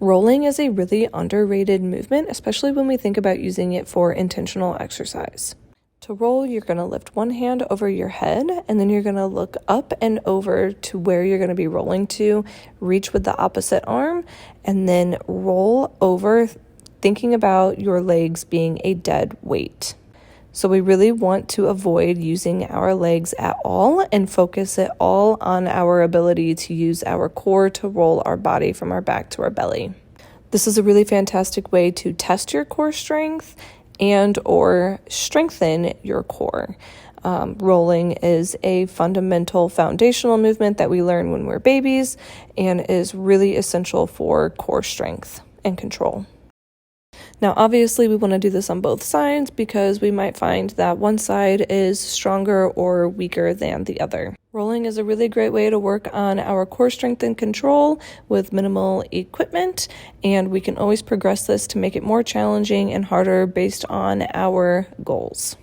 Rolling is a really underrated movement, especially when we think about using it for intentional exercise. To roll, you're going to lift one hand over your head, and then you're going to look up and over to where you're going to be rolling to, reach with the opposite arm, and then roll over, thinking about your legs being a dead weight. So we really want to avoid using our legs at all and focus it all on our ability to use our core to roll our body from our back to our belly. This is a really fantastic way to test your core strength and or strengthen your core. Rolling is a fundamental foundational movement that we learn when we're babies and is really essential for core strength and control. Now, obviously, we want to do this on both sides because we might find that one side is stronger or weaker than the other. Rolling is a really great way to work on our core strength and control with minimal equipment, and we can always progress this to make it more challenging and harder based on our goals.